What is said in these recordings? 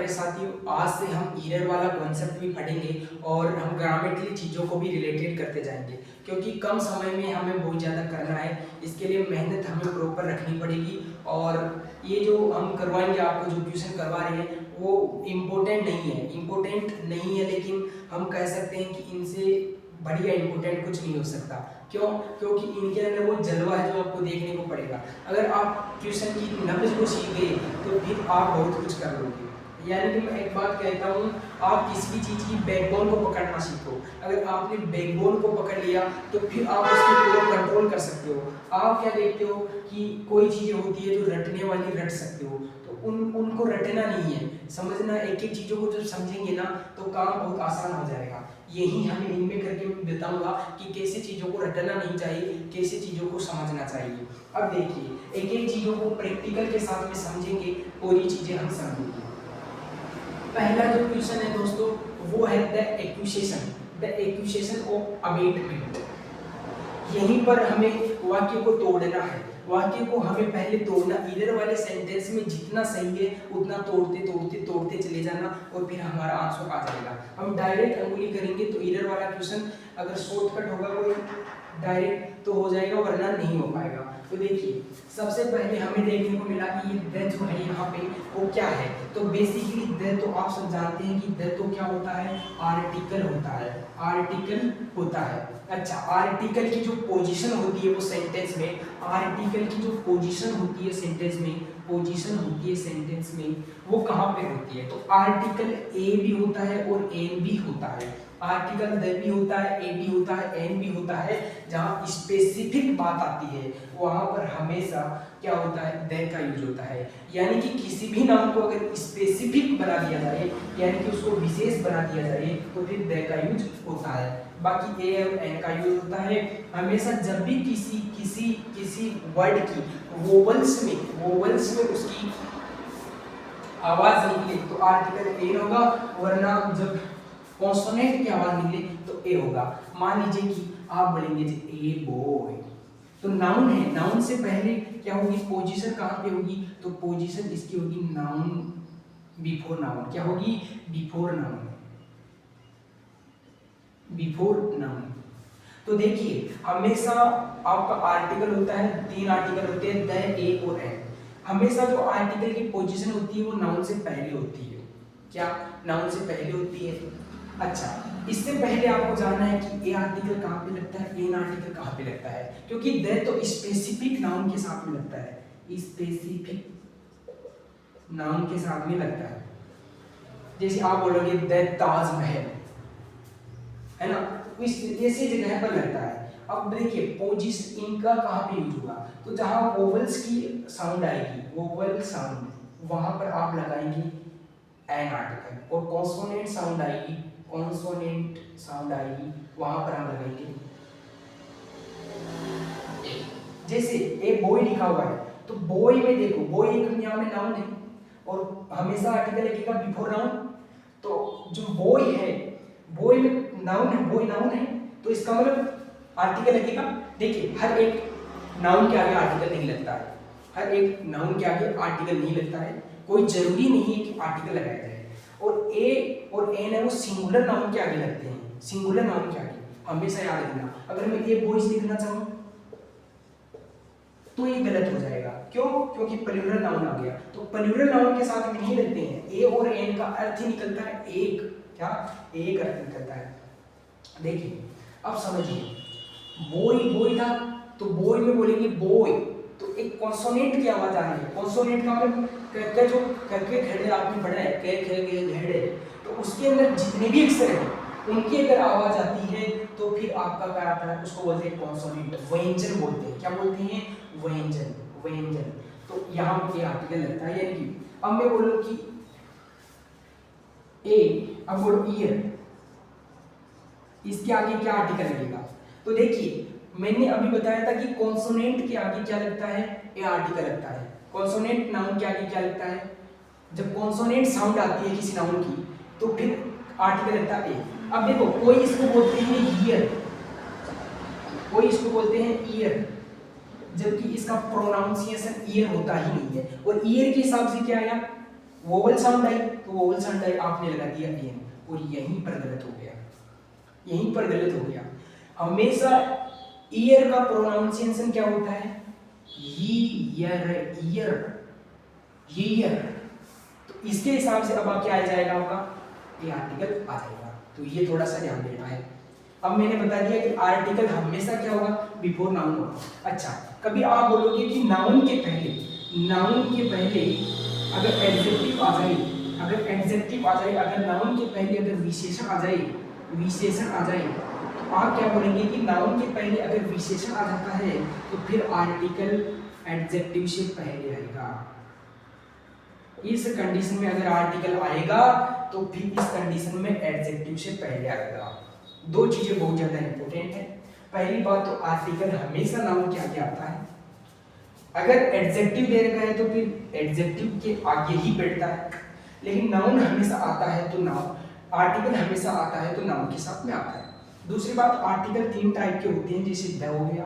प्यारे साथियों, आज से हम ईरर वाला कॉन्सेप्ट भी पढ़ेंगे और हम ग्रामेटिकली चीज़ों को भी रिलेटेड करते जाएंगे, क्योंकि कम समय में हमें बहुत ज़्यादा करना है। इसके लिए मेहनत हमें प्रॉपर रखनी पड़ेगी। और ये जो हम करवाएंगे, आपको जो ट्यूशन करवा रहे हैं वो इम्पोर्टेंट नहीं है, लेकिन हम कह सकते हैं कि इनसे बढ़िया इम्पोर्टेंट कुछ नहीं हो सकता। क्यों? क्योंकि इनके अंदर वो जलवा है जो आपको देखने को पड़ेगा। अगर आप ट्यूशन की नब्ज को सीख गए तो फिर आप बहुत कुछ कर लोगे। यानी कि मैं एक बात कहता हूँ, आप किसी भी चीज़ की बैकबोन को पकड़ना सीखो। अगर आपने बैकबोन को पकड़ लिया तो फिर आप उसके पूरा कंट्रोल कर सकते हो। आप क्या देखते हो कि कोई चीज़ें होती है जो रटने वाली रट सकते हो, तो उनको रटना नहीं है, समझना। एक एक चीज़ों को जब समझेंगे ना तो काम बहुत आसान हो जाएगा। यही हमें इनमें करके बताऊंगा कि कैसे चीज़ों को रटना नहीं चाहिए, कैसे चीज़ों को समझना चाहिए। अब देखिए, एक एक चीज़ों को प्रैक्टिकल के साथ में समझेंगे, पूरी चीज़ें हम समझेंगे। पहला जो क्वेश्चन है दोस्तों, वो है द एक्यूसेशन ऑफ अबेटमेंट। यहीं पर हमें वाक्य को तोड़ना है। वाक्य को हमें पहले तोड़ना, इधर वाले सेंटेंस में जितना सही है उतना तोड़ते चले जाना, और फिर हमारा आंसर आ जाएगा। हम डायरेक्ट अंगुली करेंगे तो इधर वाला क्वेश्चन अगर शॉर्टकट होगा कोई डायरेक्ट तो हो जाएगा, वरना नहीं हो पाएगा। तो देखिए, सबसे पहले हमें देखने को मिला कि ये द जो है यहाँ पे वो क्या है। तो बेसिकली द तो आप सब जानते हैं कि द तो क्या होता है, आर्टिकल होता है। अच्छा, आर्टिकल की जो पोजीशन होती है वो सेंटेंस में, आर्टिकल की जो पोजीशन होती है सेंटेंस में वो कहाँ पे होती है। तो आर्टिकल ए भी होता है और एन भी होता है। आर्टिकल द भी होता है, ए भी होता है, एन भी होता है। जहाँ स्पेसिफिक बात आती है वहां पर हमेशा क्या होता है, द का यूज होता है। यानी कि किसी भी नाम को अगर स्पेसिफिक बना दिया जाए, यानी कि उसको विशेष बना दिया जाए, तो फिर द का यूज होता है। बाकी ए और एन का यूज होता है हमेशा जब भी किसी वर्ड की वोवल्स में उसकी आवाज निकले तो आर्टिकल ए होगा, वरना जब कॉन्सोनेंट की आवाज निकले तो ए होगा। मान लीजिए कि आप बोलेंगे जी ए बॉय, तो नाउन है, नाउन से पहले क्या होगी, पोजीशन कहाँ पे होगी, तो पोजीशन इसकी होगी नाउन बिफोर नाउन। क्या होगी, बिफोर नाउन। तो देखिए, हमेशा आपका आर्टिकल होता है, 3 आर्टिकल होते हैं, द, ए और एन। हमेशा जो आर्टिकल की पोजीशन होती है वो नाउन से पहले होती है। क्या, नाउन से पहले होती है। अच्छा, इससे पहले आपको जानना है कि ए आर्टिकल कहाँ पे लगता है, एन आर्टिकल कहाँ पे लगता है, क्योंकि द तो स्पेसिफिक नाउन के साथ में लगता है, स्पेसिफिक नाउन के साथ में लगता है। जैसे आप बोलोगे द ताजमहल, है ना, इस ऐसी जगह पर लगता है। अब देखिए, पोजीशन इनका कहाँ पे यूज होगा, तो जहाँ वोवल्स की साउंड आएगी, वोवल साउंड, वहां पर आप लगाएंगे एन आर्टिकल, और कॉन्सोनेंट साउंड आएगी, वहां पर हम लगाएंगे। जैसे ए बॉय लिखा हुआ है, तो बॉय में देखो, बॉय एक यहाँ में नाउन है और हमेशा आर्टिकल लगेगा बिफोर नाउन। तो जो बॉय है, बॉय में नाउन है, बॉय नाउन है, तो इसका मतलब आर्टिकल लगेगा। देखिए, हर एक नाउन के आगे आर्टिकल नहीं लगता है, कोई जरूरी नहीं है कि आर्टिकल लगाया जाए। और ए और एन है वो सिंगुलर नाउन के आगे लगते हैं, सिंगुलर नाउन के आगे, हमेशा याद रखना। अगर मैं ए बॉयज लिखना चाहूँ तो ये गलत हो जाएगा। क्यों? क्योंकि प्लूरल नाउन आ गया, तो प्लूरल नाउन के साथ में नहीं लगते हैं। ए और एन का अर्थ ही निकलता है एक, क्या, एक अर्थ निकलता है। देखिए, अब समझिए, बॉय था, तो बॉय में बोलेंगे बॉय, तो एक कॉन्सोनेंट की आवाज आ रही है। कॉन्सोनेंट का मतलब जो करके खड़े आपने पढ़ा है, घेड़े, तो उसके अंदर जितने भी अक्षर हैं उनकी अगर आवाज आती है तो फिर आपका क्या आता है, उसको बोलते हैं कॉन्सोनेंट, व्यंजन बोलते हैं। क्या बोलते हैं, व्यंजन। तो यहाँ पे आर्टिकल लगता है। यानी कि अब मैं बोलूं कि ए, अब बोलो ईयर, इसके आगे क्या आर्टिकल लगेगा। तो देखिए, मैंने अभी बताया था कि कॉन्सोनेंट के आगे क्या लगता है, ए आर्टिकल लगता है। कॉन्सोनेंट नाउन के आगे क्या लगता है, जब कॉन्सोनेंट साउंड आती है किसी नाउन की तो फिर आर्टिकल लगता है ए। अब देखो, कोई इसको बोलते हैं ईयर, जबकि इसका प्रोनाउंसिएशन ईयर होता ही नहीं है। और ईयर के हिसाब से क्या आया, वोवल साउंड आई तो वोवल साउंड आई आपने लगा दिया एन, और यहीं पर गलत हो गया, यहीं पर गलत हो गया। हमेशा ईयर का प्रोनाउंसिएशन क्या होता है? Year, year, year. तो इसके हिसाब से अब क्या आ जाएगा आपका? ये आर्टिकल आ जाएगा। तो ये थोड़ा सा ध्यान देना है। अब मैंने बता दिया कि आर्टिकल हमेशा क्या होगा? बिफोर नाउन होगा। अच्छा, कभी आप बोलोगे कि नाउन के पहले, नाउन के पहले अगर एडजेक्टिव आ जाए, अगर एडजेक्टिव आ जाए, अगर नाउन के पहले अगर विशेषण आ जाए, विशेषण आ जाए, तो आप क्या बोलेंगे कि नाउन के पहले अगर विशेषण आ जाता है तो फिर आर्टिकल एडजेक्टिव से पहले आएगा। इस कंडीशन में अगर आर्टिकल आएगा तो फिर इस कंडीशन में एडजेक्टिव से पहले आएगा। दो चीजें बहुत ज्यादा इंपॉर्टेंट है। पहली बात तो आर्टिकल हमेशा नाउन के आगे आता है। अगर एडजेक्टिव दे रखा है तो फिर एडजेक्टिव के आगे ही बैठता है, लेकिन नाउन हमेशा आता है तो नाउन, आर्टिकल हमेशा आता है तो नाउन के साथ में आता है। दूसरी बात, आर्टिकल तीन टाइप के होते हैं, जैसे द हो गया,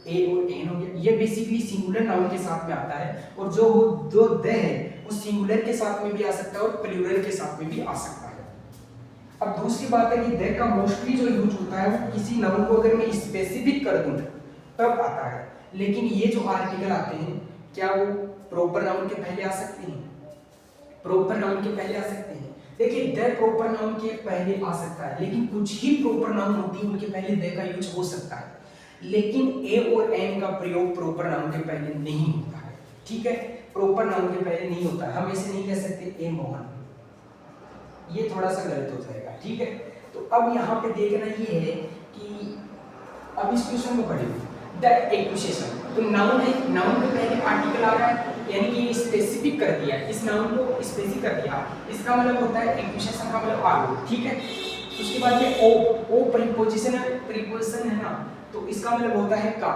ए और एन हो गया। ये बेसिकली सिंगुलर नाउन के साथ में आता है, और जो द है वो सिंगुलर के साथ में भी आ सकता है और प्लूरल के साथ में भी आ सकता है। अब दूसरी बात है कि द का मोस्टली जो यूज होता है वो किसी नाउन को अगर मैं स्पेसिफिक कर दूं तब आता है, लेकिन ये जो आर्टिकल आते हैं क्या वो प्रॉपर नाउन के पहले आ सकते हैं? प्रॉपर नाउन के पहले आ सकते हैं। देखिए, द प्रॉपर नाउन के पहले आ सकता है, लेकिन कुछ ही प्रॉपर नाउन होती है उनके पहले द का यूज हो सकता है, लेकिन ए और एन का प्रयोग प्रॉपर नाउन के पहले नहीं होता है। ठीक है, प्रॉपर नाउन के पहले नहीं होता है। हम ऐसे नहीं कह सकते ए मोहन, ये थोड़ा सा गलत हो जाएगा। ठीक है, तो अब यहाँ पे देखना ये है कि अब इस क्वेश्चन को पढ़िए, द एक्विजिशन। तो नाउन है, नाउन के पहले आर्टिकल आ रहा है, यानी कि स्पेसिफिक कर दिया, इस नाउन को स्पेसिफिक कर दिया। इसका मतलब होता है एक्विजिशन का मतलब आरोप। ठीक है, उसके बाद में ओ प्रीपोजिशन है, प्रीपोजिशन है ना, तो इसका मतलब होता है का,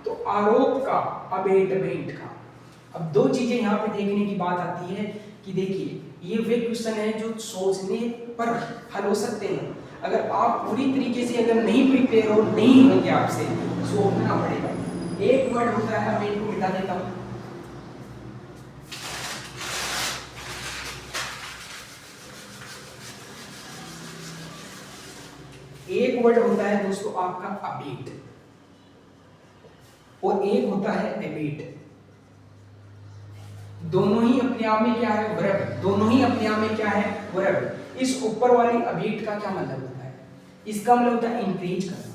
तो आरोप का, अबेटमेंट का। अब दो चीजें यहाँ पे देखने की बात आती है कि देखिए, ये वे क्वेश्चन है जो सोचने पर हल हो सकते हैं। अगर आप पूरी तरीके से अगर नहीं प्रिपेयर हो, नहीं होंगे आपसे, सोचना पड़ेगा। एक वर्ड होता है, मैं इनको मिटा देता हूँ। एक वर्ड होता है दोस्तों आपका अबेट, और एक होता है एबेट। दोनों ही अपने आप में क्या है? वर्ब। दोनों ही अपने आप में क्या है? वर्ब। इस ऊपर वाली अबेट का क्या मतलब होता है? इसका मतलब होता है इंक्रीज करना,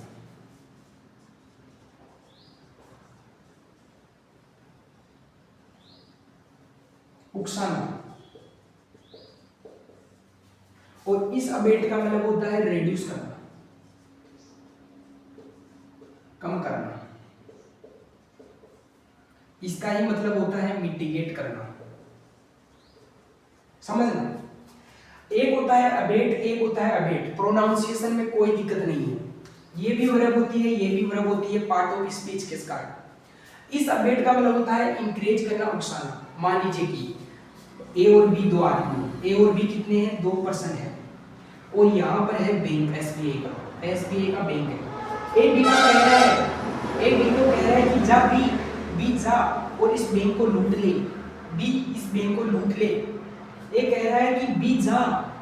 उकसाना, और इस अबेट का मतलब होता है रिड्यूस करना, कम करना। इसका ही मतलब होता है मिटिगेट करना। समझना, एक होता है अबेट, एक होता है अबेट। प्रोनाउंसिएशन में कोई दिक्कत नहीं है, ये भी वर्ब होती है, ये भी वर्ब होती है, पार्ट ऑफ स्पीच के कारण। इस अबेट का मतलब होता है इंकरेज करना, उकसाना। मान लीजिए कि ए और बी दो आदमी, ए और बी कितने हैं? 2 पर्सन है, और यहाँ पर है बैंक, एसबीआई का, एसबीआई का बैंक है। ए बी को कह रहा है, ए बी को कह रहा है कि जा बी जा और इस बैंक को लूट ले, बी इस बैंक को लूट ले। ए कह रहा है कि बी जा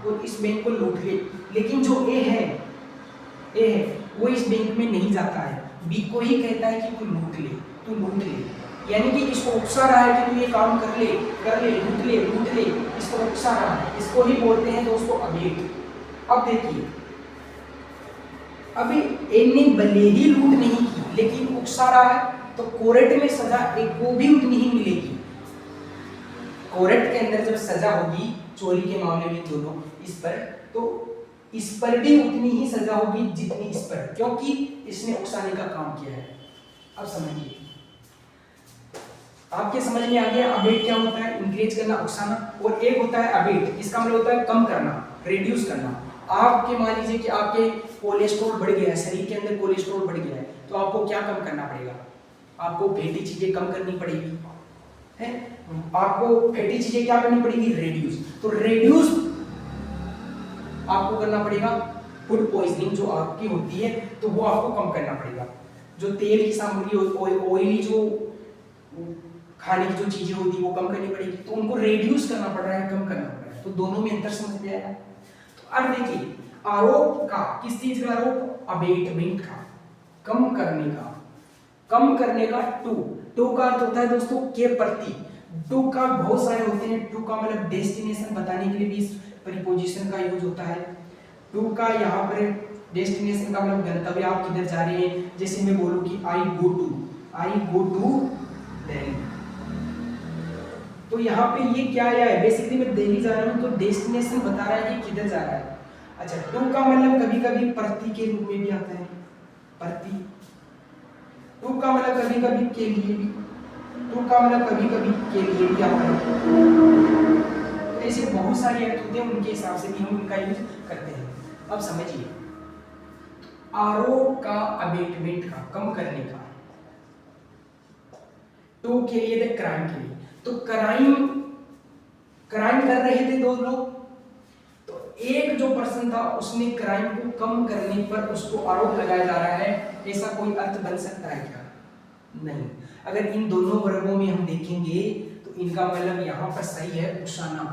और इस बैंक को लूट ले, लेकिन जो ए है वो इस बैंक में नहीं जाता है, बी को ही कहता है कि तू लूट ले, तू लूट ले। यानी कि इसको उकसा रहा है कि तू ये काम कर ले, लूट ले, लूट ले, इसको उकसा रहा है। इसको ही बोलते हैं दोस्तों अबेट। अब देखिए, अभी ए ने भले ही लूट नहीं की लेकिन उकसा रहा है, तो कोर्ट में सजा एक को भी उतनी ही मिलेगी। कोर्ट के अंदर जब सजा होगी चोरी के मामले में दोनों इस पर, तो इस पर भी उतनी ही सजा होगी जितनी इस पर, क्योंकि इसने उकसाने का काम किया है। अब समझिए, आपके समझ में आ गया अबेट क्या होता है? इंक्रीज करना, उकसाना। और एक होता है अबेट, इसका मतलब होता है कम करना, रिड्यूस करना। आपके मान लीजिए कि आपके कोलेस्ट्रॉल बढ़ गया है, शरीर के अंदर कोलेस्ट्रॉल बढ़ गया है, तो आपको क्या कम करना पड़ेगा? आपको फैटी चीजें कम करनी पड़ेगी, है? आपको फैटी चीजें क्या करनी पड़ेगी? रिड्यूस। तो रिड्यूस आपको करना पड़ेगा। फूड पॉइजनिंग जो आपकी होती है तो वो आपको कम करना पड़ेगा। जो तेल की सामग्री, ऑयली जो खाने की जो चीजें होती है वो कम करनी पड़ेगी, तो उनको रेड्यूस करना पड़ रहा है, कम करना पड़ रहा है, तो दोनों में अंतर समझ में आया। तो अब देखिए आरोप का, किस चीज का आरोप, अबेटमेंट का, कम करने का, कम करने का टू का अर्थ होता है दोस्तों के प्रति, टू का बहुत सारे होते हैं, टू का मतलब डेस्टिनेशन बताने के लिए भी इस प्रीपोजिशन का यूज होता है। टू का यहाँ पर डेस्टिनेशन का मतलब गंतव्य, आप किधर जा रहे हैं, जैसे मैं बोलूं कि आई गो टू दिल्ली, तो यहाँ पे ये क्या आया है, बेसिकली मैं दिल्ली जा रहा हूँ, तो डेस्टिनेशन बता रहा है कि किधर जा रहा है। अच्छा, टू का मतलब कभी कभी प्रति के रूप में भी आता है, प्रति। टू का मतलब कभी कभी के लिए भी, टू का मतलब कभी कभी के लिए भी आता है, तो ऐसे बहुत सारे अर्थ होते हैं, उनके हिसाब से भी हम उनका यूज करते हैं। अब समझिए, आरोप का, अबेटमेंट का, कम करने का, टू के लिए द क्राइम के लिए, तो क्राइम कर रहे थे दो लोग, तो एक जो पर्सन था उसने क्राइम को कम करने पर उसको आरोप लगाया जा रहा है, ऐसा कोई अर्थ बन सकता है क्या? नहीं। अगर इन दोनों वर्गों में हम देखेंगे तो इनका मतलब यहाँ पर सही है उकसाना,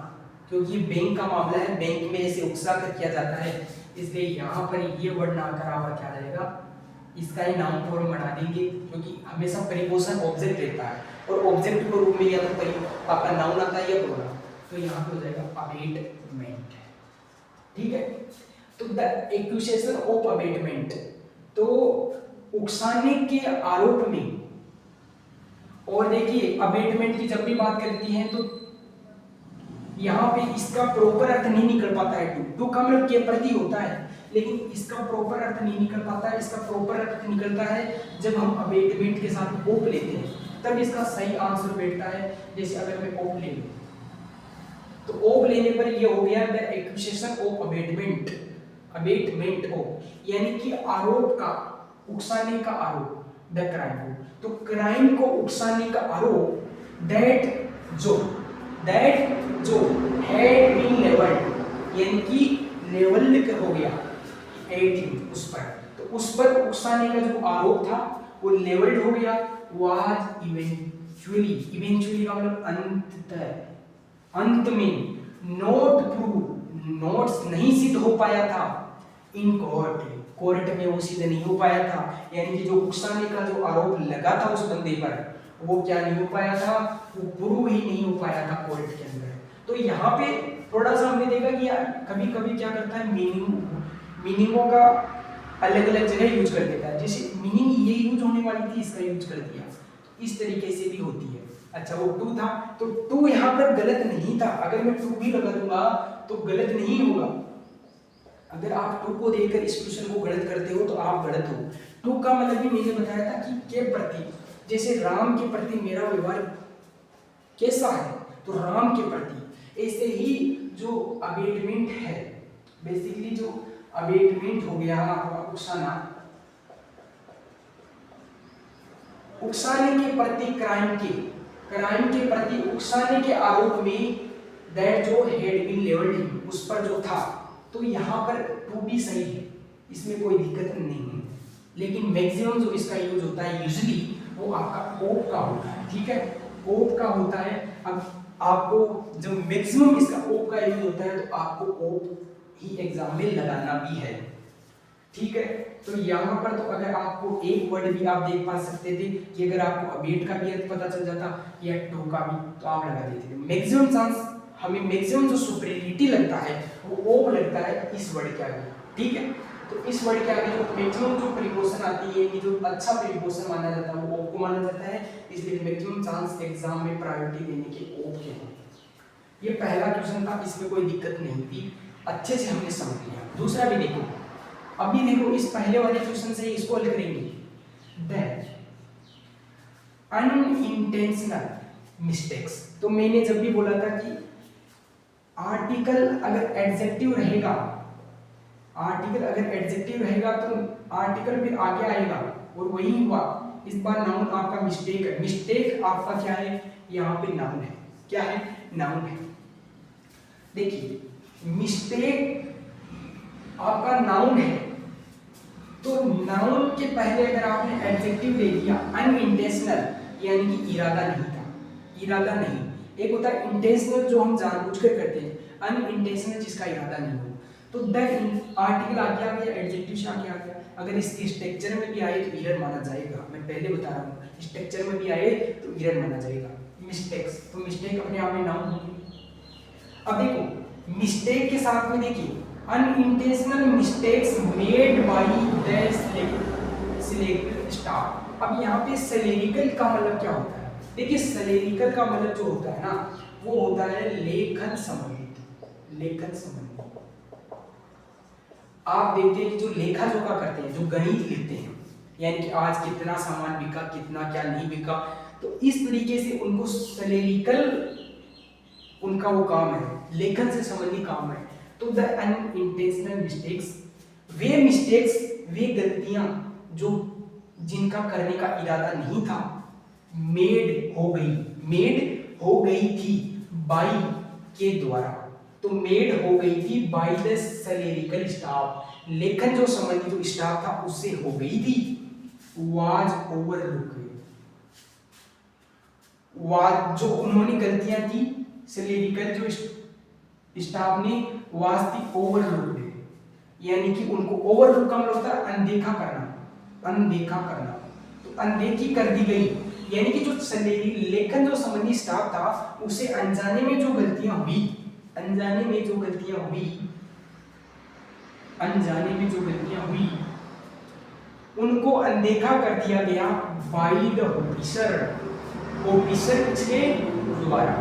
क्योंकि बैंक का मामला है, बैंक में ऐसे उकसा कर किया जाता है, इसलिए यहाँ पर ये वर्ड ना आकर आपका क्या रहेगा, इसका ही नाउन फॉर्म बना देंगे, क्योंकि हमेशा प्रीपोजिशन ऑब्जेक्ट रहता है और ऑब्जेक्ट के रूप में या तो आपका नाउन आता है या प्रोनाउन, तो यहाँ पे हो जाएगा अबेटमेंट। ठीक है, तो द एक्यूजेशन ऑफ अबेटमेंट, तो उकसाने के आरोप में, और देखिए अबेटमेंट की जब भी बात करती हैं तो यहाँ पे इसका प्रॉपर अर्थ नहीं निकल पाता है, टू का मतलब के प्रति होता है, लेकिन इसका प्रॉपर अर्थ नहीं निकल पाता है। इसका प्रॉपर अर्थ निकलता है जब हम अबेटमेंट के साथ ओप लेते हैं, तब इसका सही आंसर बैठता है। जैसे अगर मैं ओप ले लूं, तो ओप लेने पर ये हो गया the accusation of abetment, abetment of, यानी कि आरोप का, उकसाने का आरोप, द क्राइम, तो क्राइम को उकसाने का आरोप, दैट जो हैड बीन लेवल्ड, यानी कि लेवल्ड हो गया एट हिम, उस पर, तो उस पर उकसाने का जो आरोप था वो लेवल्ड हो गया, वाज इवेंचुअली का मतलब अंत में, नोट्स नहीं सिद्ध हो पाया था, इन कोर्ट में वो सिद्ध नहीं हो पाया था, यानी कि जो उकसाने का जो आरोप लगा था उस बंदे पर, वो क्या नहीं हो पाया था, वो प्रूव ही नहीं हो पाया था कोर्ट के अंदर। तो यहाँ पे थोड़ा सा हमने देखा कि कभी कभी क्या करता है, मीनिंगों का अलग अलग जगह यूज कर देता है, जैसे मीनिंग ये यूज होने वाली थी, इसका यूज कर दिया, इस तरीके से भी होती है। अच्छा, वो टू था, तो टू यहाँ पर गलत नहीं था, अगर मैं टू भी लगा दूंगा तो गलत नहीं होगा। अगर आप टू को देखकर इस क्वेश्चन को गलत करते हो तो आप गलत हो। टू का मतलब भी मैंने बताया था कि के प्रति, जैसे राम के प्रति मेरा व्यवहार कैसा है, तो राम के प्रति, ऐसे ही जो अबेटमेंट है, बेसिकली जो अबेटमेंट हो गया आपका उकसाने के प्रति, क्राइम के प्रति उकसाने के आरोप में, दैट जो हैड बीन लेवल्ड, उस पर जो था, तो यहाँ पर टू भी सही है, इसमें कोई दिक्कत नहीं है, लेकिन मैक्सिमम जो इसका यूज होता है यूजुअली वो आपका ओप का होता है। ठीक है, ओप का होता है। अब आपको जो मैक्सिमम इसका ओप का यूज होता है, तो आपको ओप ही एग्जाम में लगाना भी है। ठीक है, तो यहाँ पर तो अगर आपको एक वर्ड भी आप देख पा सकते थे कि अगर आपको अबेट का भी अर्थ पता चल जाता या टू का भी, तो आप लगा देते थे। मैक्सिमम चांस, हमें मैक्सिमम जो सुपीरियरिटी लगता है वो ओप लगता है इस वर्ड के आगे। ठीक है, तो इस वर्ड के आगे जो मैक्सिमम जो प्रीपोजिशन आती है, कि जो अच्छा प्रीपोजिशन माना जाता है वो ओप को माना जाता है, इसलिए मैक्सिमम चांस एग्जाम में प्रायोरिटी देने के ओप के हैं। ये पहला क्वेश्चन था, इसमें कोई दिक्कत नहीं थी, अच्छे से हमने समझ लिया। दूसरा भी देखो, अभी देखो इस पहले वाले क्वेश्चन से इसको हल करेंगे। दैट अनइंटेंशनल मिस्टेक्स, तो मैंने जब भी बोला था कि आर्टिकल अगर एडजेक्टिव रहेगा, आर्टिकल अगर एडजेक्टिव रहेगा तो आर्टिकल फिर आगे आएगा, और वही हुआ इस बार नाउन आपका मिस्टेक है। मिस्टेक आपका क्या है, यहाँ पे नाउन है। क्या है, नाउन है। देखिए मिस्टेक आपका नाउन है, तो नाउन के पहले अगर आपने एडजेक्टिव ले दिया अनइंटेंशनल, यानी कि इरादा नहीं था, इरादा नहीं। एक होता है इंटेंशनल जो हम जानबूझकर करते हैं, अनइंटेंशनल जिसका इरादा नहीं हो। तो द आर्टिकल आगे आ गया, एडजेक्टिव से आगे आ गया। अगर इसके स्ट्रक्चर में भी आए तो एरर माना जाएगा, मैं पहले बता रहा हूँ, स्ट्रक्चर में भी आए तो एरर माना जाएगा। मिस्टेक्स, तो मिस्टेक अपने आप में नाउन होगी। अब देखो मिस्टेक के साथ में देखिए unintentional mistakes made by the selected staff. अब यहाँ पे सेलेरिकल का मतलब क्या होता है? देखिए सेलेरिकल का मतलब जो होता है ना, वो होता है लेखन संबंधित। लेखन संबंधित आप देखते हैं कि जो लेखा जोखा करते हैं, जो गणित लिखते हैं, यानी कि आज कितना सामान बिका, कितना क्या नहीं बिका, तो इस तरीके से उनको सेलेरिकल उनका वो काम है, लेखन से संबंधित काम है। तो द अनइंटेंशनल मिस्टेक्स, वे मिस्टेक्स, वे गलतियां जो जिनका करने का इरादा नहीं था, मेड हो गई थी बाई के द्वारा। तो मेड हो गई थी बाय द सेलेरिकल स्टाफ, लेखन जो संबंधित जो स्टाफ था उससे हो गई थी। वाज ओवरलुक, वाज जो उन्होंने गलतियां की, सेलेरिकल जो स्टाफ ने, वाज थी ओवरलुक, यानी कि उनको ओवरलुक का मतलब होता है अनदेखा करना, अनदेखा करना। तो अनदेखी कर दी गई, यानी कि जो लेखन जो संबंधी स्टाफ था उसे अनजाने में जो गलतियां हुई, अनजाने में जो गलतियां हुई उनको अनदेखा कर दिया गया बाय द ऑफिसर के द्वारा।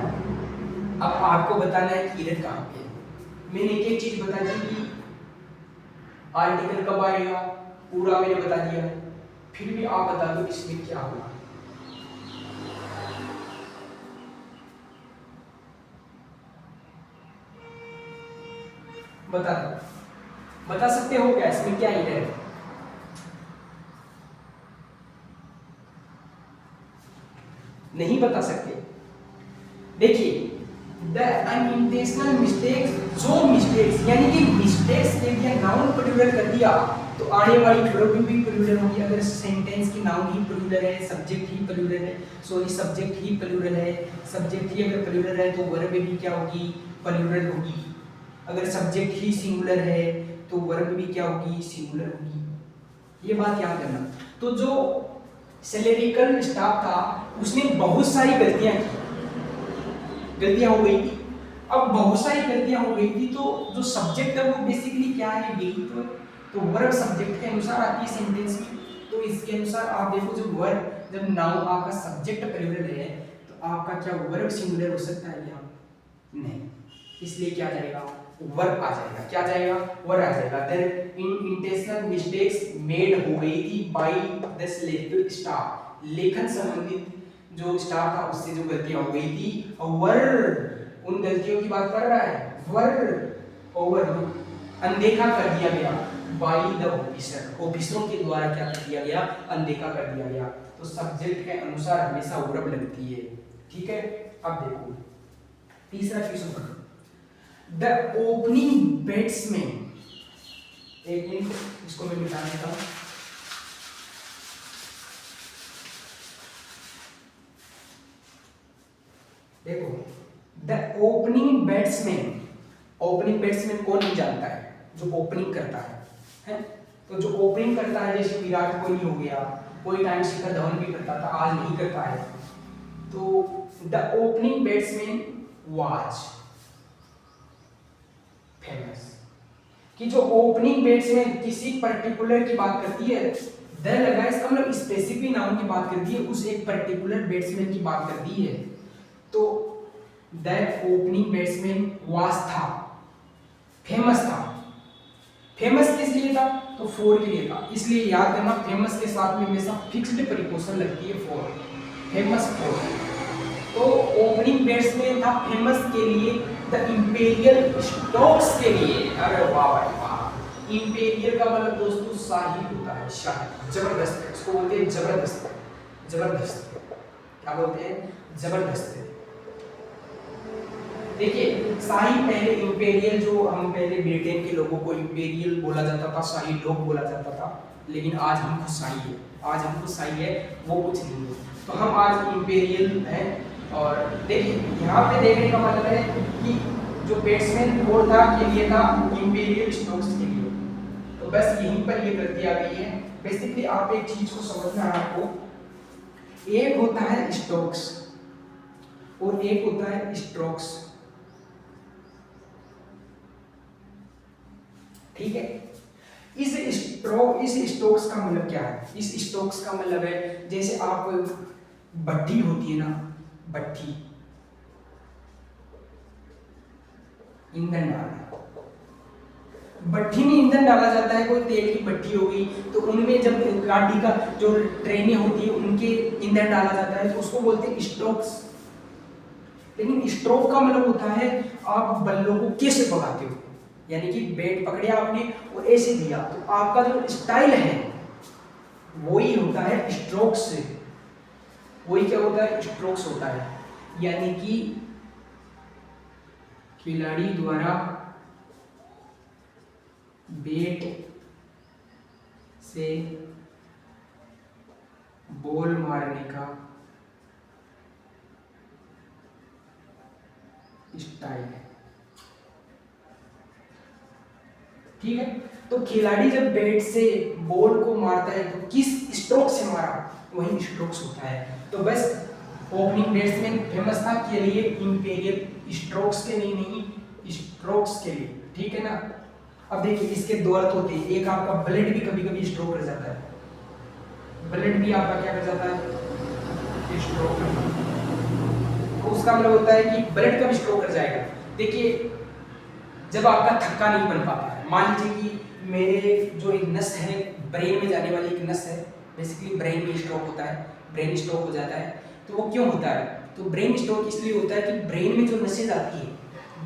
अब आपको बताना है कि एरर कहां पे है। मैंने एक चीज बता दी कि आर्टिकल कब आएगा, पूरा मैंने बता दिया, फिर भी आप बता दो इसमें क्या होगा। बता सकते हो क्या इसमें क्या एरर है? नहीं बता सकते। देखिए द अनइंटेंशनल मिस्टेक्स, जो मिस्टेक्स यानी कि मिस्टेक्स ले दिया, नाउन प्लूरल कर दिया तो आने वाली वर्ब भी प्लूरल होगी। अगर सेंटेंस की नाउन ही प्लूरल है, सब्जेक्ट ही प्लूरल है, सब्जेक्ट ही प्लूरल है, सब्जेक्ट ही अगर प्लूरल है तो वर्ब भी क्या होगी, प्लूरल होगी। अगर सब्जेक्ट ही सिंगुलर है तो वर्ब भी क्या होगी, सिंगुलर होगी। ये बात याद करना। तो जो सेलेरिकल स्टाफ था उसने बहुत सारी गलतियां हो गई थी। अब बहुत सारी गलतियां हो गई थी तो जो सब्जेक्ट है वो बेसिकली क्या है, यही तो वर्ब सब्जेक्ट के अनुसार आती है सेंटेंस में। तो इसके अनुसार आप देखो जो वर्ब, जब नाउन आपका सब्जेक्ट प्लूरल है तो आपका क्या वर्ब सिंगुलर हो सकता है यहाँ? नहीं, इसलिए क्या जाएगा, वर्ब आ जाएगा। क्या जाएगा, वर्ब आ जाएगा। देयर इंटेंशनल मिस्टेक्स मेड हो गई थी बाय द सिलेक्टेड स्टाफ, लेखन संबंधित जो स्टाफ था उससे जो गलतियां हो गई थी, और वर्ब उन गलतियों की बात कर रहा है, वर्ब ओवरलुक अनदेखा कर दिया गया बाय द ऑफिसरों के द्वारा क्या कर दिया गया, अनदेखा कर दिया गया। तो सब्जेक्ट के अनुसार हमेशा वर्ब लगती है, ठीक है। अब देखो तीसरा क्वेश्चन पढ़ो। द ओपनिंग बैट्समैन, एक मिनट इसको मैं मिटा देता हूं। देखो the opening batsman, opening batsman कौन नहीं जानता है, जो ओपनिंग करता है? तो जो ओपनिंग करता है जैसे विराट कोहली हो गया, कोई टाइम शिखर धवन भी करता था, आज नहीं करता है। तो the opening batsman was famous, कि जो ओपनिंग बैट्समैन किसी पर्टिकुलर की बात करती है, द लगा इसका मतलब स्पेसिफिक नाउन की बात करती है, उस एक पर्टिकुलर बैट्समैन की बात करती है। तो दैट ओपनिंग बैट्समैन वाज था, फेमस था। फेमस किस लिए था, तो फॉर के लिए था। इसलिए याद करना फेमस के साथ में हमेशा फिक्स्ड प्रीपोजिशन लगती है, फॉर, फेमस फॉर। तो ओपनिंग बैट्समैन था फेमस के लिए, द इंपीरियल स्टॉक्स के लिए। अरे वाह भाई वाह, इंपीरियल का मतलब दोस्तों शाही होता है, शाही, जबरदस्त, इसको बोलते हैं जबरदस्त, जबरदस्त, क्या बोलते हैं, जबरदस्त। देखिए शाही पहले इंपीरियल, जो हम पहले ब्रिटेन के लोगों को इंपीरियल बोला जाता था, शाही लोग बोला जाता था, लेकिन आज हमको शाही है, आज हमको शाही है, वो कुछ नहीं है। तो हम आज इंपीरियल है, और देखिए यहाँ पे देखने का मतलब है कि जो बैट्समैन बोर्ड था के लिए था इंपीरियल स्ट्रोक्स के लिए, तो बस यहीं पर ये गलती आ गई है। बेसिकली आप एक चीज को समझना है आपको, एक होता है स्ट्रोक्स और एक होता है स्ट्रोक्स, ठीक है। इस स्ट्रोक्स का मतलब क्या है? इस स्ट्रोक्स का मतलब है जैसे आप भट्टी होती है ना, भट्टी, ईंधन डालना, भट्टी में ईंधन डाला जाता है, कोई तेल की भट्टी हो गई तो उनमें जब गाड़ी का जो ट्रेनें होती है उनके ईंधन डाला जाता है तो उसको बोलते हैं स्ट्रोक्स। लेकिन स्ट्रोक का मतलब होता है आप बल्लों को कैसे पकाते हो, यानी कि बैट पकड़े आपने और ऐसे दिया, तो आपका जो स्टाइल है वही होता है स्ट्रोक्स से, वही क्या होता है? स्ट्रोक्स होता है। यानी कि खिलाड़ी द्वारा बैट से बॉल मारने का स्टाइल है, ठीक है। तो खिलाड़ी जब बैट से बॉल को मारता है तो किस स्ट्रोक से मारा, वही स्ट्रोक्स होता है। तो बस ओपनिंग बैट्समैन फेमस था के लिए इंपीरियल स्ट्रोक्स के लिए नहीं, स्ट्रोक्स के लिए, ठीक है ना। अब देखिए इसके दो अर्थ होते हैं, एक आपका ब्लेड भी कभी कभी स्ट्रोक कर जाता है, ब्लेड भी आपका क्या कर जाता है? स्ट्रोक कर जाता है। तो उसका मतलब होता है कि ब्लेड का भी स्ट्रोक कर जाएगा। देखिए जब आपका थक्का नहीं बन पाता है, मान लीजिए कि मेरे जो एक नस है, ब्रेन में जाने वाली एक नस है, बेसिकली ब्रेन में स्ट्रोक होता है, ब्रेन स्ट्रोक हो जाता है। तो वो क्यों होता है? तो ब्रेन स्ट्रोक इसलिए होता है कि ब्रेन में जो नसें जाती है,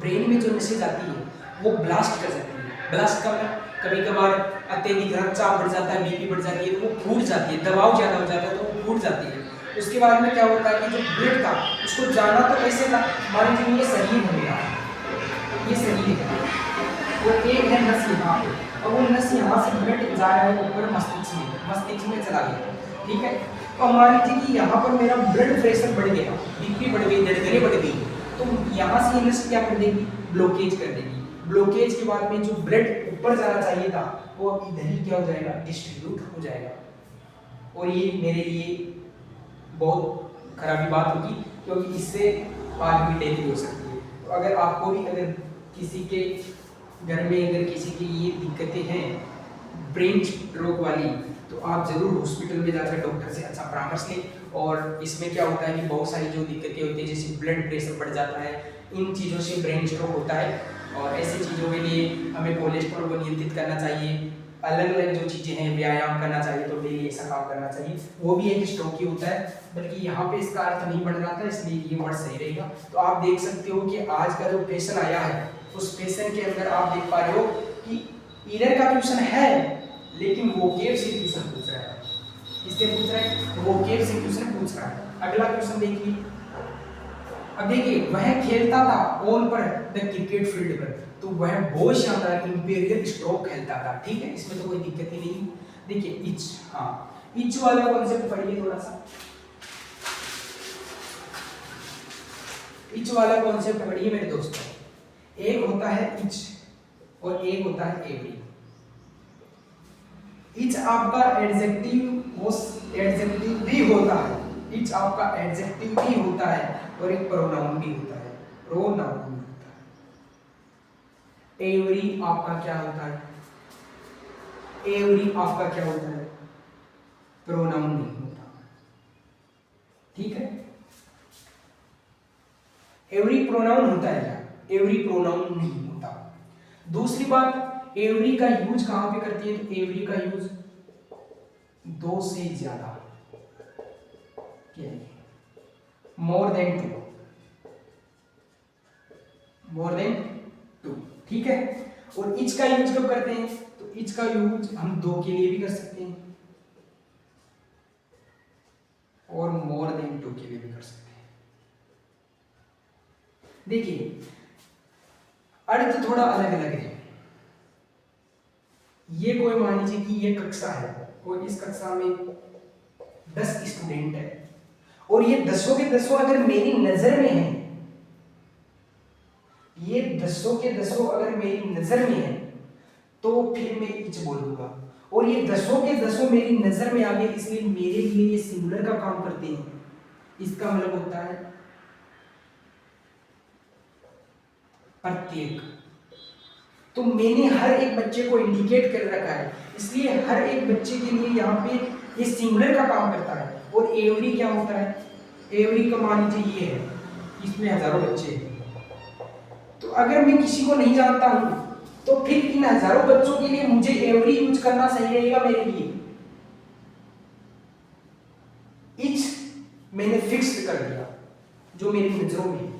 ब्रेन में जो नसें जाती है वो ब्लास्ट कर जाती है। ब्लास्ट का मतलब कभी कभार अत्यधिक रक्तचाप बढ़ जाता है, बीपी बढ़ जाती है तो वो फूट जाती है, दबाव ज़्यादा हो जाता है तो वो फूट जाती है। उसके बाद में क्या होता है कि जो ब्लड था उसको जाना तो कैसे था, मान लीजिए ये शरीर हो गया, ये शरीर है, वो एक है नस यहाँ पे, और वो नस यहाँ से ब्लड जा रहा है ऊपर मस्तिष्क में चला गया, ठीक है। तो मान लीजिए कि यहाँ पर मेरा ब्लड प्रेशर बढ़ गया, बीपी बढ़ गई, धड़कनें बढ़ गई, तो यहाँ से नस क्या कर देगी? ब्लॉकेज कर देगी। ब्लॉकेज के बाद में जो ब्लड ऊपर जाना चाहिए था वो इधर ही क्या हो जाएगा? डिस्ट्रीब्यूट हो जाएगा, और ये मेरे लिए बहुत खराबी बात होगी, क्योंकि इससे आज भी डेथ भी हो सकती है। तो अगर आपको भी, अगर किसी के घर में अगर किसी की ये दिक्कतें हैं ब्रेन स्ट्रोक वाली, तो आप जरूर हॉस्पिटल में जाकर डॉक्टर से अच्छा परामर्श लें। और इसमें क्या होता है कि बहुत सारी जो दिक्कतें होती है, जैसे ब्लड प्रेशर बढ़ जाता है, इन चीज़ों से ब्रेन स्ट्रोक होता है। और ऐसी चीज़ों के लिए हमें कोलेस्ट्रॉल को नियंत्रित करना चाहिए, अलग अलग जो चीज़ें हैं, व्यायाम करना चाहिए, तो डेली ऐसा काम करना चाहिए, वो भी एक स्ट्रोक ही होता है। बल्कि यहाँ पे इसका अर्थ नहीं बन रहा था, इसलिए ये वर्ड सही रहेगा। तो आप देख सकते हो कि आज का जो फैशन आया है, उस फैशन के अंदर आप देख पा रहे हो कि ईरर का ट्यूशन है, लेकिन वो केव से ट्यूशन पूछ रहा है। किससे पूछ रहा है? वो केव से ट्यूशन पूछ रहा है। अगला क्वेश्चन देखिए। अब देखिए, वह खेलता था ऑन पर द क्रिकेट फील्ड पर, तो वह बहुत शानदार इंपीरियल स्ट्रोक खेलता था, ठीक है, इसमें तो कोई दिक्कत ही नहीं। देखिए इच, हाँ, इच वाला कॉन्सेप्ट पढ़िए थोड़ा सा, इच वाला कॉन्सेप्ट पढ़िए मेरे दोस्तों। एक होता है इच और एक होता है एवरी। इच आपका एडजेक्टिव भी होता है, इच आपका एडजेक्टिव भी होता है और एक प्रोनाउन भी होता है, प्रोनाउन भी होता है। एवरी आपका क्या होता है? एवरी आपका क्या होता है? प्रोनाउन नहीं होता, ठीक है। एवरी प्रोनाउन होता है क्या? एवरी प्रोनाउन नहीं होता। दूसरी बात, एवरी का यूज कहां पे करती है? तो एवरी का यूज दो से ज्यादा, more than two, more than two, ठीक है। और इच का यूज कब करते हैं? तो इच का यूज हम दो के लिए भी कर सकते हैं और मोर देन टू के लिए भी कर सकते हैं। देखिए अर्थ थोड़ा अलग अलग है। ये कोई मान लीजिए कि ये कक्षा है और इस कक्षा में 10 स्टूडेंट है और ये 10 के 10 अगर मेरी नजर में है, ये 10 के 10 अगर मेरी नजर में है तो फिर मैं इच बोलूंगा। और ये 10 के 10 मेरी नजर में आ गए, इसलिए मेरे लिए ये सिंगुलर का काम करते हैं। इसका मतलब होता है प्रत्येक। तो मैंने हर एक बच्चे को इंडिकेट कर रखा है, इसलिए हर एक बच्चे के लिए यहाँ पे ये सिंगुलर का काम करता है। और एवरी क्या होता है, एवरी का मान लीजिए ये है, इसमें हजारों बच्चे हैं। तो अगर मैं किसी को नहीं जानता हूं तो फिर इन हजारों बच्चों के लिए मुझे एवरी यूज करना सही रहेगा मेरे लिए। इच मैंने फिक्स कर दिया जो मेरी नजरों में है,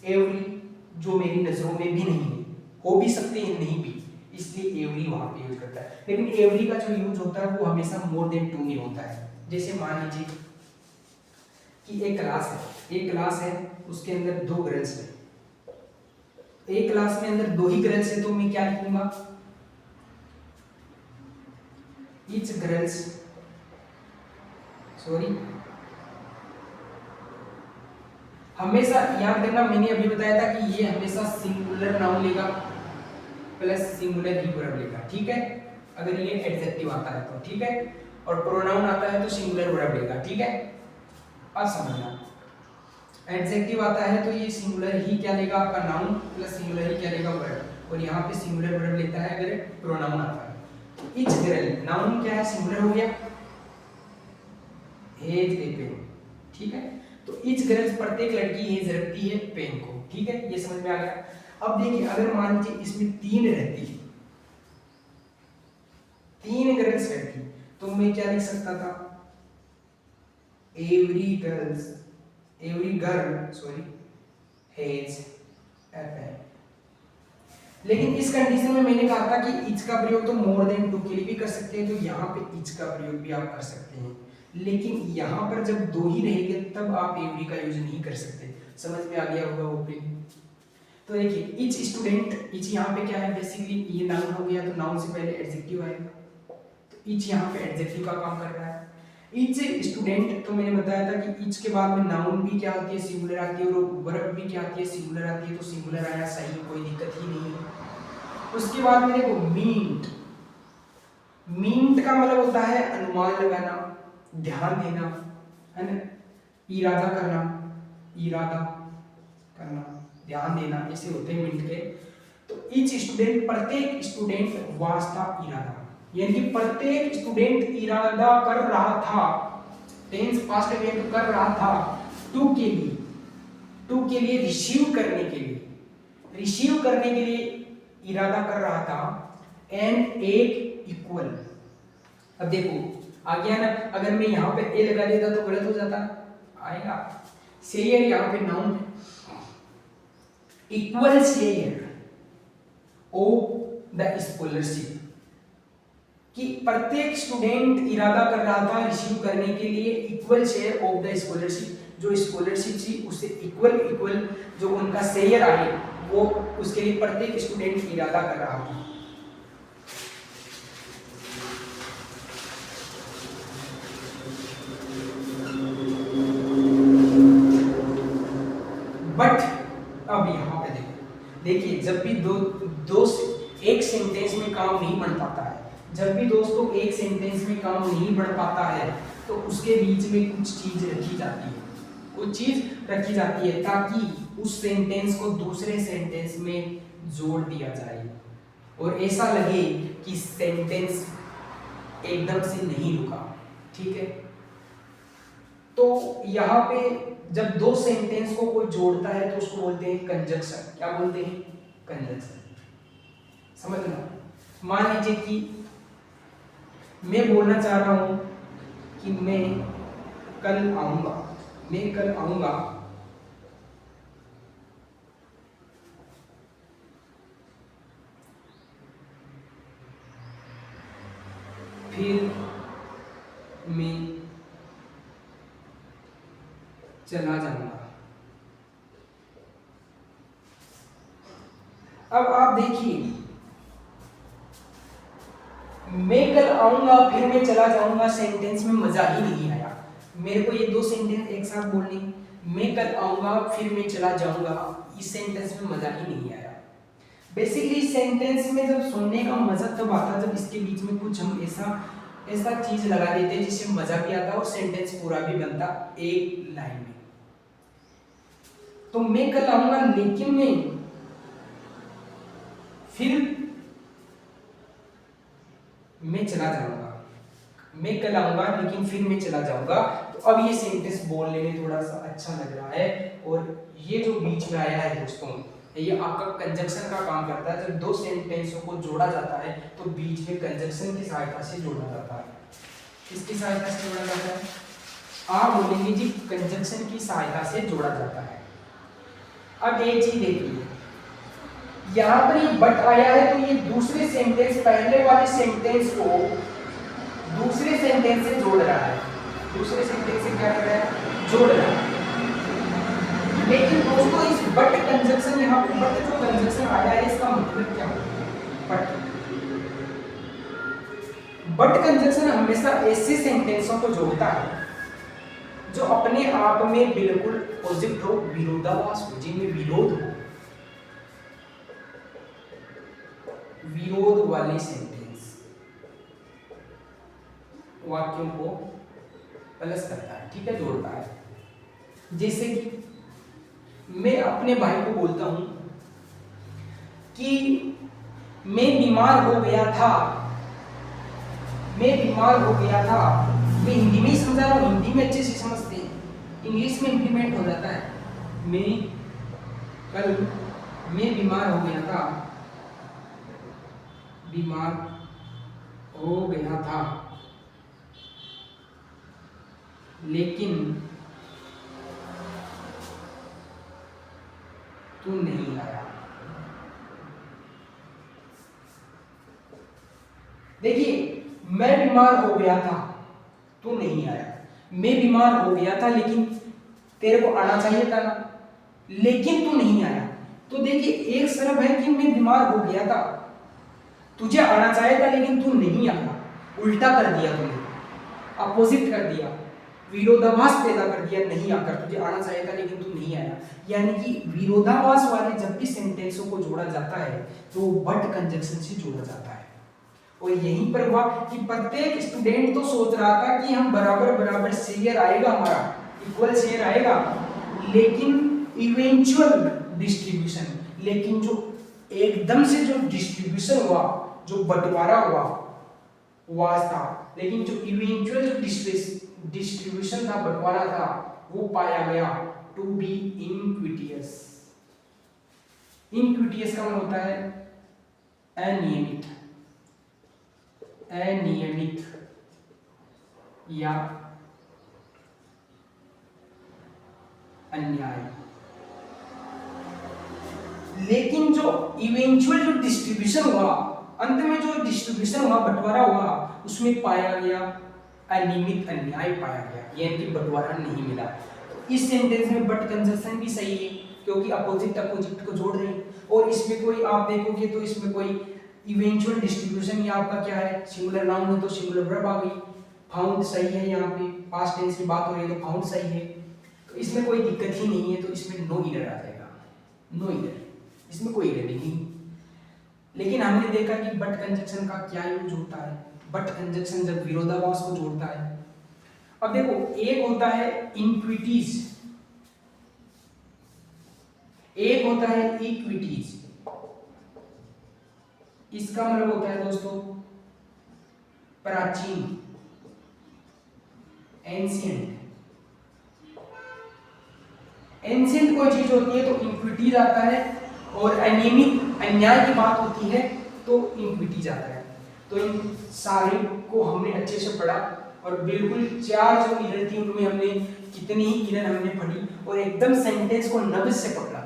एवरी जो मेरी नजरों में भी नहीं है, हो भी सकते हैं नहीं भी, इसलिए एवरी वहां पे यूज करता है। लेकिन एवरी का जो यूज होता है वो हमेशा मोर देन 2 में होता है। जैसे मान लीजिए कि एक क्लास है, उसके अंदर 2 गर्ल्स हैं, एक क्लास में अंदर 2 ही गर्ल्स है, तो मैं क्या लिखूंगा, ईच गर्ल्स, सॉरी हमेशा याद करना, मैंने अभी बताया था कि ये हमेशा सिंगुलर नाउन लेगा प्लस सिंगुलर ही वर्ब लेगा, ठीक है, अगर ये एडजेक्टिव आता है तो, ठीक है, और प्रोनाउन आता है तो सिंगुलर वर्ब लेगा, ठीक है। अब समझना, एडजेक्टिव आता है तो ये सिंगुलर ही क्या लेगा आपका नाउन प्लस सिंगुलर ही क्या लेगा वर्ब, और यहाँ पे सिंगुलर वर्ब लेता है अगर प्रोनाउन आता है। तो ईच गर्ल नाउन क्या है, सिंगुलर हो गया, हेज ए पेन, ठीक है। तो ईच गर्ल प्रत्येक लड़की हेज रखती है पेन को, ठीक है, ये समझ में आ गया। अब देखिए अगर मान लीजिए इसमें 3 रहती, 3 गर्ल्स रहती, तो मैं क्या लिख सकता था, every girl sorry has a pen. लेकिन इस कंडीशन में मैंने कहा था कि इच का प्रयोग तो मोर देन 2 के लिए भी कर सकते हैं, तो यहाँ पे इच का प्रयोग भी आप कर सकते हैं। लेकिन यहाँ पर जब 2 ही रहेंगे तब आप एवरी का यूज नहीं कर सकते। समझ में आ गया होगा ओपनिंग। तो देखिए इच स्टूडेंट, इच यहाँ पे क्या है, बेसिकली ये नाउन हो गया, तो नाउन से पहले एडजेक्टिव आएगा, तो इच यहाँ पे एडजेक्टिव का काम कर रहा है। इच स्टूडेंट, तो मैंने बताया था कि इच के बाद में नाउन भी क्या आती है, सिंगुलर आती है, और वर्ब भी क्या आती है, सिंगुलर आती है, तो सिंगुलर आया सही, कोई दिक्कत ही नहीं है। उसके बाद में देखो मींट, मींट का मतलब होता है अनुमान लगाना, ध्यान देना, है ना, इरादा करना, ध्यान देना, ऐसे होते हैं मींट के। तो ईच स्टूडेंट प्रत्येक स्टूडेंट वास्ता इरादा, यानी कि प्रत्येक स्टूडेंट इरादा कर रहा था, टेंस पास्ट में कर रहा था, टू के लिए रिसीव करने के लिए इरादा कर रहा था, एंड एक इक्वल। अब देखो आ गया ना, अगर मैं यहाँ पे ए लगा देता तो गलत हो जाता, आएगा शेयर, यहाँ पे known equal share of the scholarship, कि प्रत्येक स्टूडेंट इरादा कर रहा था रिसीव करने के लिए equal share of the scholarship, जो स्कॉलरशिप थी उससे इक्वल जो उनका शेयर आए वो उसके लिए प्रत्येक स्टूडेंट इरादा कर रहा था। बट अब यहाँ पे देखिए जब भी दो एक सेंटेंस में काम नहीं बन पाता है, जब भी दोस्तों एक सेंटेंस में काम नहीं बढ़ पाता है तो उसके बीच में कुछ चीज रखी जाती है ताकि उस सेंटेंस को दूसरे सेंटेंस में जोड़ दिया जाए और ऐसा लगे कि सेंटेंस एकदम से नहीं रुका, ठीक है। तो यहाँ पे जब 2 सेंटेंस को कोई जोड़ता है तो उसको बोलते हैं कंजक्शन। क्या बोलते हैं? कंजक्शन। समझना, मान लीजिए कि मैं बोलना चाह रहा हूं कि मैं कल आऊंगा, फिर मैं चला जाऊंगा। अब आप देखिए, मैं कल आऊंगा फिर मैं चला जाऊंगा, सेंटेंस में मजा ही नहीं आया। मेरे को ये दो सेंटेंस एक साथ बोलने, मैं कल आऊंगा फिर मैं चला जाऊंगा, इस सेंटेंस में मजा ही नहीं आया। बेसिकली सेंटेंस में जब सुनने का मजा तब आता जब इसके बीच में कुछ हम ऐसा ऐसा चीज लगा देते जिससे मजा भी आता और सेंटेंस पूरा भी बनता एक लाइन में। तो मैं कल आऊंगा लेकिन मैं फिर मैं चला जाऊंगा, मैं कल आऊंगा लेकिन फिर मैं चला जाऊंगा। तो अब ये सेंटेंस बोलने में थोड़ा सा अच्छा लग रहा है। और ये जो बीच में आया है दोस्तों, ये आपका कंजक्शन का काम करता है। जब दो सेंटेंसों को जोड़ा जाता है तो बीच में कंजक्शन की सहायता से जोड़ा जाता है। किसकी सहायता से जोड़ा जाता है? आप बोलेंगे जी कंजक्शन की सहायता से जोड़ा जाता है। अब एक चीज देखिए, यहाँ पर ये बट आया है तो ये दूसरे सेंटेंस, पहले वाले सेंटेंस को दूसरे सेंटेंस से जोड़ रहा है। दूसरे सेंटेंस से क्या कर रहा है? जोड़ रहा है। लेकिन दोस्तों इस बट कंजक्शन, यहाँ पे बट जो कंजक्शन आया है इसका मतलब क्या होता है? बट कंजक्शन हमेशा ऐसे सेंटेंसों को जोड़ता है जो अपने आप में बिल्कुल अपोजिट हो, विरोधाभास हो, जिनमें विरोध हो। विरोध वाले सेंटेंस वाक्यों को प्लस करता है, ठीक है, जोड़ता है। जैसे कि मैं अपने भाई को बोलता हूं कि मैं बीमार हो गया था, मैं बीमार हो गया था। मैं हिंदी में ही समझा रहा हूं, हिंदी में अच्छे से समझते हैं, इंग्लिश में इंप्लीमेंट हो जाता है। मैं बीमार हो गया था, बीमार हो गया था लेकिन तू नहीं आया। देखिए, मैं बीमार हो गया था, तू नहीं आया। मैं बीमार हो गया था लेकिन तेरे को आना चाहिए था ना, लेकिन तू नहीं आया। तो देखिए एक शब्द है कि मैं बीमार हो गया था, तुझे आना चाहिए था लेकिन तू नहीं आया। उल्टा कर दिया तुमने, अपोजिट कर दिया, विरोधाभास पैदा कर दिया। नहीं आकर, तुझे आना चाहिए था लेकिन तू नहीं आया। यानी कि विरोधाभास वाले जब भी सेंटेंसों को जोड़ा जाता है तो बट कंजक्शन से जोड़ा जाता है। और यहीं पर हुआ कि प्रत्येक स्टूडेंट तो सोच रहा था कि हम बराबर बराबर शेयर आएगा, हमारा इक्वल शेयर आएगा, लेकिन इवेंचुअल डिस्ट्रीब्यूशन, लेकिन जो एकदम से जो डिस्ट्रीब्यूशन हुआ, जो बंटवारा हुआ वास था, लेकिन जो इवेंचुअल जो डिस्ट्रीब्यूशन था, बंटवारा था, वो पाया गया टू बी इनक्विटियस। इनक्विटियस का मतलब होता है अनियमित, अनियमित या अन्याय। लेकिन जो इवेंचुअल जो डिस्ट्रीब्यूशन हुआ, अंत में जो डिस्ट्रीब्यूशन हुआ, बंटवारा हुआ, उसमें पाया गया अनियमित, अन्याय पाया गया, यानी कि बंटवारा नहीं मिला। तो इस सेंटेंस में बट कंजक्शन भी सही है क्योंकि अपोजिट अपोजिट को जोड़ रहे हैं। और इसमें कोई आप देखोगे तो इसमें कोई इवेंचुअल डिस्ट्रीब्यूशन, या आपका क्या है, सिंगुलर नाउन है तो सिंगुलर वर्ब आ गई। फाउंड सही है, यहाँ पे पास्ट टेंस की बात हो रही है तो फाउंड सही है। तो इसमें कोई दिक्कत ही नहीं है, तो इसमें नो एरर आ जाएगा, नो एरर, इसमें कोई एरर नहीं। लेकिन हमने देखा कि बट कंजक्शन का क्या यूज होता है। बट कंजक्शन जब विरोधाभास को जोड़ता है। अब देखो, एक होता है इनक्विटीज, एक होता है इक्विटीज। इसका मतलब होता है दोस्तों प्राचीन, एंशिएंट। एंशिएंट कोई चीज होती है तो इक्विटीज आता है, और अनियमित, अन्याय की बात होती है तो इक्विटीज आता है। तो इन सारे को हमने अच्छे से पढ़ा, और बिल्कुल चार जो इरर थी उनमें हमने कितनी ही इरर हमने पढ़ी, और एकदम सेंटेंस को नब्ज से पकड़ा।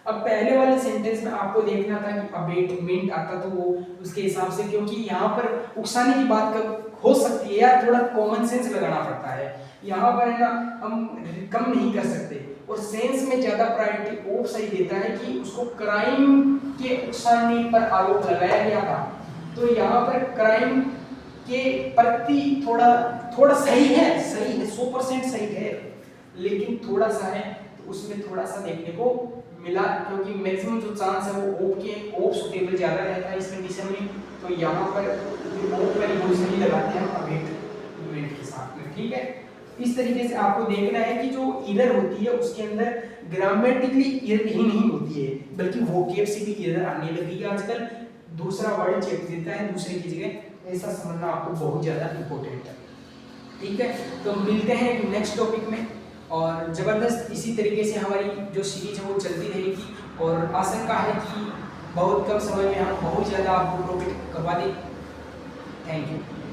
अब पहले वाले सेंटेंस में आपको देखना था कि अबेटमेंट आता तो वो उसके हिसाब से, क्योंकि यहाँ पर उकसाने की बात हो सकती है यार, थोड़ा कॉमन सेंस लगाना पड़ता है। यहाँ पर है ना, हम कम नहीं कर सकते, और सेंस में ज्यादा प्रायोरिटी ओप सही देता है कि उसको क्राइम के उकसाने पर आरोप लगाया गया था। तो यहाँ पर क्राइम के प्रति थोड़ा थोड़ा सही है 100% सही है, लेकिन थोड़ा सा है तो उसमें थोड़ा सा देखने को मिला, क्योंकि मैक्सिमम जो चांस है वो ओप सुटेबल ज़्यादा रहता है इस कंडीशन में। तो यहाँ पर ओप वाली पोजीशन ही लगाते हैं अवेट यूनिट के साथ में, ठीक है। इस तरीके से आपको देखना है कि जो एरर होती है उसके अंदर ग्रामेटिकली एरर ही नहीं होती है, बल्कि वोकेब से भी एरर आने लगी है आजकल। दूसरा वर्ड चेक देता है दूसरे की जगह, ऐसा समझना आपको बहुत ज़्यादा इंपॉर्टेंट है, ठीक है। तो मिलते हैं नेक्स्ट टॉपिक में, और ज़बरदस्त इसी तरीके से हमारी जो सीरीज है वो चलती रहेगी, और आशंका है कि बहुत कम समय में हम बहुत ज़्यादा आपको प्रोफिट करवा दें। Thank you.